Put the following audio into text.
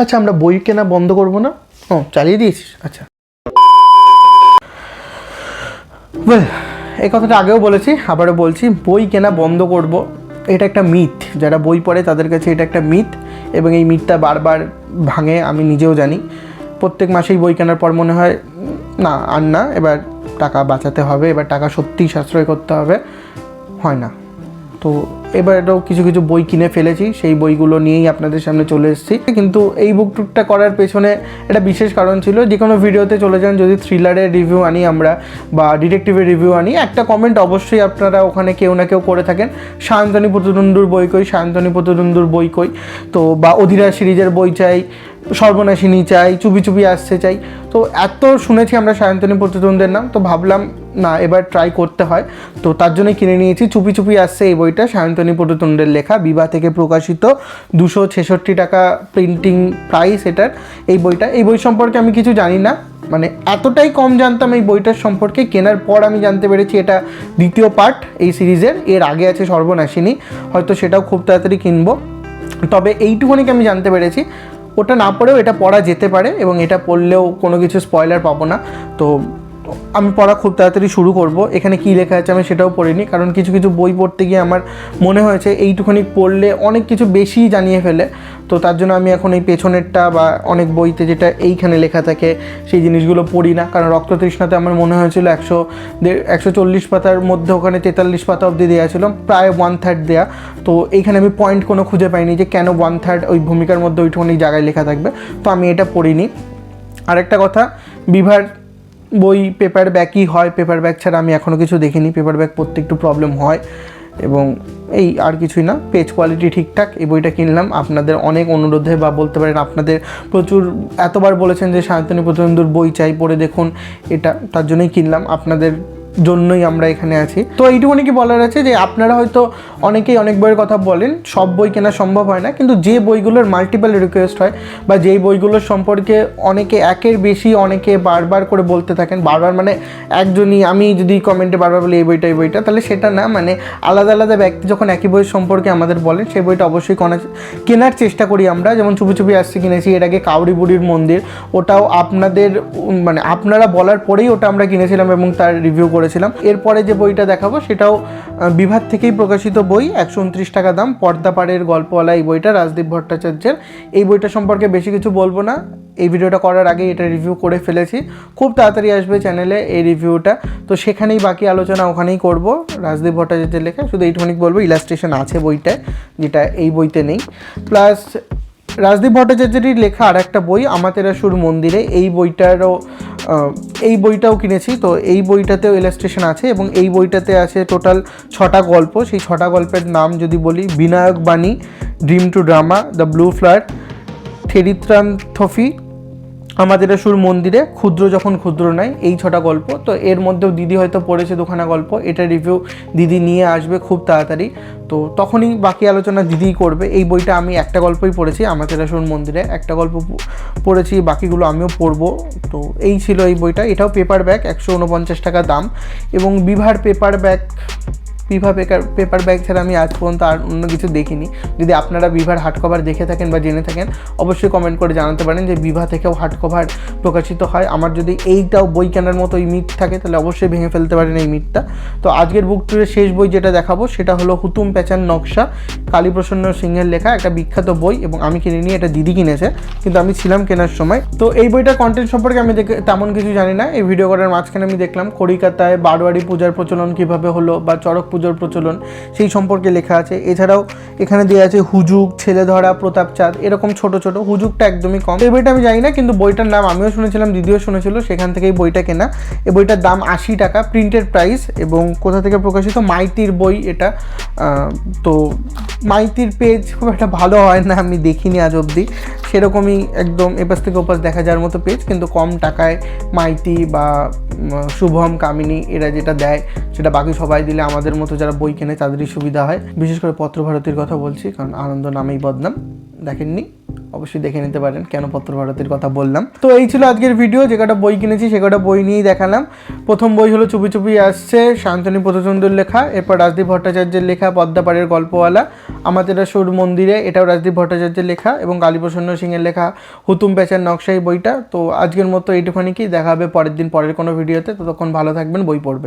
আচ্ছা, আমরা বই কেনা বন্ধ করব না? ও, চালিয়ে দিয়েছিস? আচ্ছা, এই কথাটা আগেও বলেছি, আবারও বলছি, বই কেনা বন্ধ করব এটা একটা মিথ। যারা বই পড়ে তাদের কাছে এটা একটা মিথ, এবং এই মিথটা বারবার ভাঙে, আমি নিজেও জানি। প্রত্যেক মাসেই বই কেনার পর মনে হয় না আর না, এবার টাকা বাঁচাতে হবে, এবার টাকা সত্যিই সাশ্রয় করতে হবে, হয় না। তো এবারেও কিছু কিছু বই কিনে ফেলেছি, সেই বইগুলো নিয়েই আপনাদের সামনে চলে এসেছি। কিন্তু এই বুক ট্যুরটা করার পেছনে একটা বিশেষ কারণ ছিল। যে কোনো ভিডিওতে চলে যান, যদি থ্রিলারের রিভিউ আনি আমরা বা ডিটেকটিভের রিভিউ আনি, একটা কমেন্ট অবশ্যই আপনারা ওখানে কেউ না কেউ করে থাকেন, সায়ন্তনী প্রতিদ্বন্দ্বীর বই কই, সায়ন্তনী প্রতিদ্বন্দ্বীর বই কই, তো বা অধীরা সিরিজের বই চাই, সর্বনাশিনী চাই, চুপি চুপি আসছে চাই। তো এত শুনেছি আমরা সায়ন্তনী প্রতিদ্বন্দ্বের নাম, তো ভাবলাম না এবার ট্রাই করতে হয়, তো তার জন্যই কিনে নিয়েছি চুপি চুপি আসছে এই বইটা। সায়ন্তনী প্রতিদ্বন্দ্বের লেখা, বিভা থেকে প্রকাশিত, 266 টাকা প্রিন্টিং প্রাইস এটার। এই বইটা, এই বই সম্পর্কে আমি কিছু জানি না, মানে এতটাই কম জানতাম এই বইটার সম্পর্কে, কেনার পর আমি জানতে পেরেছি এটা দ্বিতীয় পার্ট এই সিরিজের। এর আগে আছে সর্বনাশিনী, হয়তো সেটাও খুব তাড়াতাড়ি কিনবো। তবে এইটুকুনিকে আমি জানতে পেরেছি, ওটা না পড়েও এটা পড়া যেতে পারে, এবং এটা পড়লেও কোনো কিছু স্পয়লার পাবো না। তো আমি পড়া খুব তাড়াতাড়ি শুরু করব। এখানে কী লেখা আছে আমি সেটাও পড়িনি, কারণ কিছু কিছু বই পড়তে গিয়ে আমার মনে হয়েছে এইটুখানি পড়লে অনেক কিছু বেশি জানিয়ে ফেলে। তো তার জন্য আমি এখন এই পেছনেরটা বা অনেক বইতে যেটা এইখানে লেখা থাকে সেই জিনিসগুলো পড়ি না। কারণ রক্ততৃষ্ণাতে আমার মনে হয়েছিল 140 পাতার মধ্যে ওখানে 43 পাতা অবধি দেওয়া ছিল, প্রায় 1/3 দেয়া। তো এইখানে আমি পয়েন্ট কোনো খুঁজে পাইনি যে কেন 1/3 ওই ভূমিকার মধ্যে ওইটুখানি জায়গায় লেখা থাকবে, তো আমি এটা পড়িনি। আরেকটা কথা, বিভার বই পেপার ব্যাকই হয়, পেপার ব্যাক ছাড়া আমি এখনও কিছু দেখিনি। পেপার ব্যাক পড়তে একটু প্রবলেম হয়, এবং এই আর কিছুই না, পেজ কোয়ালিটি ঠিকঠাক। এই বইটা কিনলাম আপনাদের অনেক অনুরোধে, বা বলতে পারেন আপনাদের প্রচুর এতবার বলেছেন যে সায়ন্তনী প্রতিদ্বন্দ্বীর বই চাই, পড়ে দেখুন, এটা তার জন্যই কিনলাম, আপনাদের জন্যই আমরা এখানে আছি। তো এইটুকুনি কি বলার আছে যে আপনারা হয়তো অনেকেই অনেক বইয়ের কথা বলেন, সব বই কেনা সম্ভব হয় না, কিন্তু যে বইগুলোর মাল্টিপল রিকোয়েস্ট হয় বা যেই বইগুলোর সম্পর্কে অনেকে একের বেশি অনেকে বারবার করে বলতে থাকেন, বারবার মানে একজনই, আমি যদি কমেন্টে বারবার বলি এই বইটা, তাহলে সেটা না, মানে আলাদা আলাদা ব্যক্তি যখন একই বইয়ের সম্পর্কে আমাদের বলেন, সেই বইটা অবশ্যই কেনার চেষ্টা করি আমরা। যেমন চুপি চুপি আসছে কিনেছি, এর আগে কাউরি বুড়ির মন্দির, ওটাও আপনাদের মানে আপনারা বলার পরেই ওটা আমরা কিনেছিলাম এবং তার রিভিউ করেছিলাম। এরপরে যে বইটা দেখাবো সেটাও বিভাগ থেকেই প্রকাশিত বই, 129 টাকা দাম, পর্দাপাড়ের গল্পওয়ালা এই বইটা, রাজদীপ ভট্টাচার্যের। এই বইটা সম্পর্কে বেশি কিছু বলবো না, এই ভিডিওটা করার আগে এটা রিভিউ করে ফেলেছি, খুব তাড়াতাড়ি আসবে চ্যানেলে এই রিভিউটা, তো সেখানেই বাকি আলোচনা ওখানেই করব। রাজদীপ ভট্টাচার্যের লেখা, শুধু এইটুখানি বলবো ইলাস্ট্রেশন আছে বইটায়, যেটা এই বইতে নেই। প্লাস রাজদীপ ভট্টাচার্যেরই লেখা আর একটা বই, আমাতেরাসুর মন্দিরে, এই বইটাও কিনেছি। তো এই বইটাতেও ইলাস্ট্রেশন আছে, এবং এই বইটাতে আছে টোটাল 6টা গল্প। সেই 6টা গল্পের নাম যদি বলি, Vinayak Bani, dream to drama, the blue flood, থেরিত্রান্থফি, আমাতেরাসুর মন্দিরে, ক্ষুদ্র যখন ক্ষুদ্র নয়, এই 6টা গল্প। তো এর মধ্যেও দিদি হয়তো পড়েছে 2খানা গল্প, এটা রিভিউ দিদি নিয়ে আসবে খুব তাড়াতাড়ি, তো তখনই বাকি আলোচনা দিদিই করবে। এই বইটা আমি একটা গল্পই পড়েছি, আমাতেরাসুর মন্দিরে একটা গল্প পড়েছি, বাকিগুলো আমিও পড়বো। তো এই ছিল এই বইটা, এটাও পেপার ব্যাক, 149 টাকা দাম। এবং বিভার পেপার ব্যাক ছাড়া আমি আজ পর্যন্ত আর অন্য কিছু দেখিনি। যদি আপনারা বিভার হার্ড কভার দেখে থাকেন বা জেনে থাকেন, অবশ্যই কমেন্ট করে জানাতে পারেন যে বিভা থেকেও হার্ড কভার প্রকাশিত হয়। আমার যদি এইটাও বই কেনার মতো এই মিথ থাকে, তাহলে অবশ্যই ভেঙে ফেলতে পারেন এই মিথটা। তো আজকের বুক ট্যুরের শেষ বই যেটা দেখাবো সেটা হলো হুতুম প্যাঁচার নকশা, কালীপ্রসন্ন সিংহের লেখা, একটা বিখ্যাত বই, এবং আমি কিনে নিয়ে, এটা দিদি কিনেছে, কিন্তু আমি ছিলাম কেনার সময়। তো এই বইটার কন্টেন্ট সম্পর্কে আমি তেমন কিছু জানি না। এই ভিডিও করার মাঝখানে আমি দেখলাম কলিকাতায় বারোয়ারি পূজার প্রচলন কীভাবে হলো, বা চড়ক পুজোর প্রচলন, সেই সম্পর্কে লেখা আছে। এছাড়াও এখানে দেওয়া আছে হুজুগ, ছেলে ধরা, প্রতাপচাঁদ, এরকম ছোট ছোট, হুজুগটা একদমই কম। এই বইটা আমি জানি না, কিন্তু বইটার নাম আমিও শুনেছিলাম, দিদিও শুনেছিল, সেখান থেকেই বইটা কেনা। এই বইটার দাম 80 টাকা প্রিন্টেড প্রাইস, এবং কোথা থেকে প্রকাশিত, মাইতির বই এটা। তো মাইতির পেজ খুব একটা ভালো হয় না, আমি দেখিনি আজ অবধি, সেরকমই একদম এপাশ থেকে ওপাশ দেখা যাওয়ার মতো পেজ, কিন্তু কম টাকায় মাইতি বা শুভম, কামিনী এরা যেটা দেয় সেটা বাকি সবাই দিলে আমাদের মতো যারা বই কেনে তাদেরই সুবিধা হয়। বিশেষ করে পত্রভারতীর কথা বলছি, কারণ আনন্দ নামেই বদনাম। দেখেননি অবশ্যই দেখে নিতে পারেন কেন পত্রভারতীর কথা বললাম। তো এই ছিল আজকের ভিডিও। যে কটা বই কিনেছি সে কটা বই নিয়েই দেখালাম। প্রথম বই হলো চুপি চুপি আসছে, শান্তনী পথচন্দ্রের লেখা। এরপর রাজদীপ ভট্টাচার্যের লেখা পদ্মাপাড়ের গল্পওয়ালা, আমাদের সুর মন্দিরে, এটাও রাজদীপ ভট্টাচার্যের লেখা, এবং কালীপ্রসন্ন সিংয়ের লেখা হুতুম প্যাঁচার নকশাই বইটা। তো আজকের মতো এইটুখানি, কি দেখা হবে পরের দিন পরের কোনো ভিডিওতে। ততক্ষণ ভালো থাকবেন, বই পড়বেন।